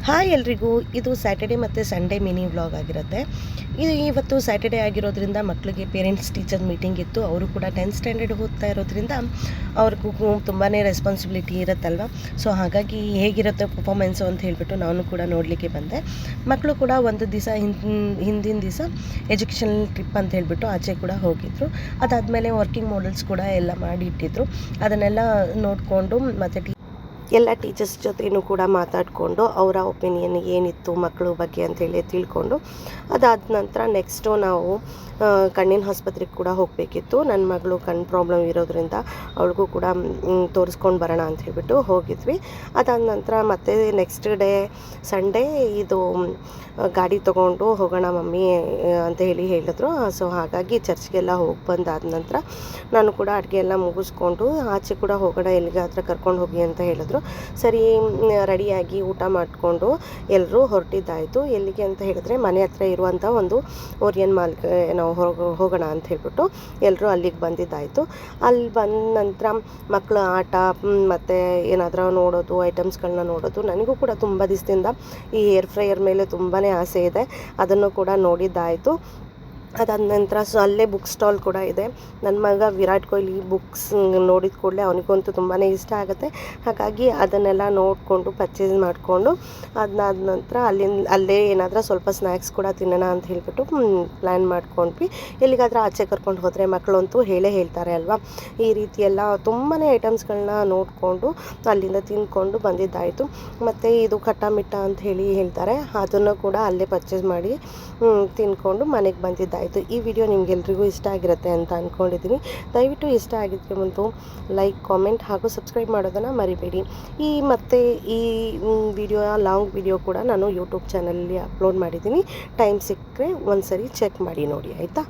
Hi ಎಲ್ರಿಗೂ, ಇದು Saturday ಮತ್ತು ಸಂಡೇ ಮಿನಿ ವ್ಲಾಗ್ ಆಗಿರುತ್ತೆ. ಇವತ್ತು ಸ್ಯಾಟರ್ಡೆ ಆಗಿರೋದ್ರಿಂದ ಮಕ್ಕಳಿಗೆ ಪೇರೆಂಟ್ಸ್ ಟೀಚರ್ ಮೀಟಿಂಗ್ ಇತ್ತು. ಅವರು ಕೂಡ 10th ಸ್ಟ್ಯಾಂಡರ್ಡ್ ಓದ್ತಾ ಇರೋದ್ರಿಂದ ಅವ್ರಿಗೂ ತುಂಬಾ ರೆಸ್ಪಾನ್ಸಿಬಿಲಿಟಿ ಇರುತ್ತಲ್ವ. ಸೊ ಹಾಗಾಗಿ ಹೇಗಿರುತ್ತೆ ಪರ್ಫಾಮೆನ್ಸು ಅಂತ ಹೇಳಿಬಿಟ್ಟು ನಾನು ಕೂಡ ನೋಡಲಿಕ್ಕೆ ಬಂದೆ. ಮಕ್ಕಳು ಕೂಡ ಒಂದು ದಿವಸ ಹಿಂದಿನ ದಿವಸ ಎಜುಕೇಷನಲ್ ಟ್ರಿಪ್ ಅಂತ ಹೇಳಿಬಿಟ್ಟು ಆಚೆ ಕೂಡ ಹೋಗಿದ್ರು. ಅದಾದಮೇಲೆ ವರ್ಕಿಂಗ್ ಮಾಡೆಲ್ಸ್ ಕೂಡ ಎಲ್ಲ ಮಾಡಿ ಇಟ್ಟಿದ್ರು. ಅದನ್ನೆಲ್ಲ ನೋಡಿಕೊಂಡು ಮತ್ತು ಎಲ್ಲ ಟೀಚರ್ಸ್ ಜೊತೆನೂ ಕೂಡ ಮಾತಾಡಿಕೊಂಡು ಅವರ ಒಪಿನಿಯನ್ ಏನಿತ್ತು ಮಕ್ಕಳ ಬಗ್ಗೆ ಅಂತೇಳಿ ತಿಳ್ಕೊಂಡು ಅದಾದ ನಂತರ ನೆಕ್ಸ್ಟು ನಾವು ಕಣ್ಣಿನ ಆಸ್ಪತ್ರೆಗೆ ಕೂಡ ಹೋಗಬೇಕಿತ್ತು. ನನ್ನ ಮಗಳು ಕಣ್ಣು ಪ್ರಾಬ್ಲಮ್ ಇರೋದ್ರಿಂದ ಅವಳಿಗೂ ಕೂಡ ತೋರಿಸ್ಕೊಂಡು ಬರೋಣ ಅಂತ ಹೇಳಿಬಿಟ್ಟು ಹೋಗಿದ್ವಿ. ಅದಾದ ನಂತರ ಮತ್ತೆ ನೆಕ್ಸ್ಟ್ ಡೇ ಸಂಡೇ ಇದು ಗಾಡಿ ತೊಗೊಂಡು ಹೋಗೋಣ ಮಮ್ಮಿ ಅಂತ ಹೇಳಿದ್ರು. ಸೊ ಹಾಗಾಗಿ ಚರ್ಚ್ಗೆಲ್ಲ ಹೋಗಿ ಬಂದಾದ ನಂತರ ನಾನು ಕೂಡ ಅಡುಗೆ ಎಲ್ಲ ಮುಗಿಸ್ಕೊಂಡು ಆಚೆ ಕೂಡ ಹೋಗೋಣ, ಎಲ್ಲಿಗಾದ್ರೆ ಕರ್ಕೊಂಡು ಹೋಗಿ ಅಂತ ಹೇಳಿದ್ರು. ಸರಿ, ರೆಡಿಯಾಗಿ ಊಟ ಮಾಡಿಕೊಂಡು ಎಲ್ಲರೂ ಹೊರಟಿದ್ದಾಯಿತು. ಎಲ್ಲಿಗೆ ಅಂತ ಹೇಳಿದ್ರೆ ಮನೆ ಹತ್ರ ಇರುವಂಥ ಒಂದು ಓರಿಯನ್ ಮಾಲ್ಗೆ ನಾವು ಹೋಗೋಣ ಅಂತ ಹೇಳ್ಬಿಟ್ಟು ಎಲ್ಲರೂ ಅಲ್ಲಿಗೆ ಬಂದಿದ್ದಾಯಿತು. ಅಲ್ಲಿ ಬಂದ ನಂತರ ಮಕ್ಕಳ ಆಟ ಮತ್ತು ಏನಾದರೂ ನೋಡೋದು, ಐಟಮ್ಸ್ಗಳನ್ನ ನೋಡೋದು. ನನಗೂ ಕೂಡ ತುಂಬ ದಿವಸದಿಂದ ಈ ಏರ್ ಫ್ರೈಯರ್ ಮೇಲೆ ತುಂಬಾ ಆಸೆ ಇದೆ, ಅದನ್ನು ಕೂಡ ನೋಡಿದ್ದಾಯಿತು. ಅದಾದ ನಂತರ ಅಲ್ಲೇ ಬುಕ್ ಸ್ಟಾಲ್ ಕೂಡ ಇದೆ. ನನ್ನ ಮಗ ವಿರಾಟ್ ಕೊಹ್ಲಿ ಬುಕ್ಸ್ ನೋಡಿದ ಕೂಡಲೇ ಅವನಿಗಂತೂ ತುಂಬಾ ಇಷ್ಟ ಆಗುತ್ತೆ. ಹಾಗಾಗಿ ಅದನ್ನೆಲ್ಲ ನೋಡಿಕೊಂಡು ಪರ್ಚೇಸ್ ಮಾಡಿಕೊಂಡು ಅದಾದ ನಂತರ ಅಲ್ಲೇ ಏನಾದರೂ ಸ್ವಲ್ಪ ಸ್ನ್ಯಾಕ್ಸ್ ಕೂಡ ತಿನ್ನೋಣ ಅಂತ ಹೇಳಿಬಿಟ್ಟು ಪ್ಲ್ಯಾನ್ ಮಾಡ್ಕೊಂಡ್ವಿ. ಎಲ್ಲಿಗಾದರೂ ಆಚೆ ಕರ್ಕೊಂಡು ಹೋದರೆ ಮಕ್ಕಳಂತೂ ಹೇಳ್ತಾರೆ ಅಲ್ವಾ. ಈ ರೀತಿ ಎಲ್ಲ ತುಂಬಾ ಐಟಮ್ಸ್ಗಳನ್ನ ನೋಡಿಕೊಂಡು ಅಲ್ಲಿಂದ ತಿಂದ್ಕೊಂಡು ಬಂದಿದ್ದಾಯಿತು. ಮತ್ತು ಇದು ಖಟ್ಟ ಮಿಟ್ಟ ಅಂತ ಹೇಳ್ತಾರೆ, ಅದನ್ನು ಕೂಡ ಅಲ್ಲೇ ಪರ್ಚೇಸ್ ಮಾಡಿ ತಿಂದ್ಕೊಂಡು ಮನೆಗೆ ಬಂದಿದ್ದಾಯಿತು. ಈ ವಿಡಿಯೋ ನಿಮಗೆಲ್ರಿಗೂ ಇಷ್ಟ ಆಗಿರುತ್ತೆ ಅಂತ ಅಂದ್ಕೊಂಡಿದ್ದೀನಿ. ದಯವಿಟ್ಟು ಇಷ್ಟ ಆಗಿದ್ರೆ ಒಂದು ಲೈಕ್, ಕಾಮೆಂಟ್ ಹಾಗೂ ಸಬ್ಸ್ಕ್ರೈಬ್ ಮಾಡೋದನ್ನು ಮರಿಬೇಡಿ. ಈ ವಿಡಿಯೋ ಲಾಂಗ್ ವಿಡಿಯೋ ಕೂಡ ನಾನು ಯೂಟ್ಯೂಬ್ ಚಾನಲಲ್ಲಿ ಅಪ್ಲೋಡ್ ಮಾಡಿದ್ದೀನಿ. ಟೈಮ್ ಸಿಕ್ಕರೆ ಒಂದು ಸರಿ ಚೆಕ್ ಮಾಡಿ ನೋಡಿ, ಆಯಿತಾ.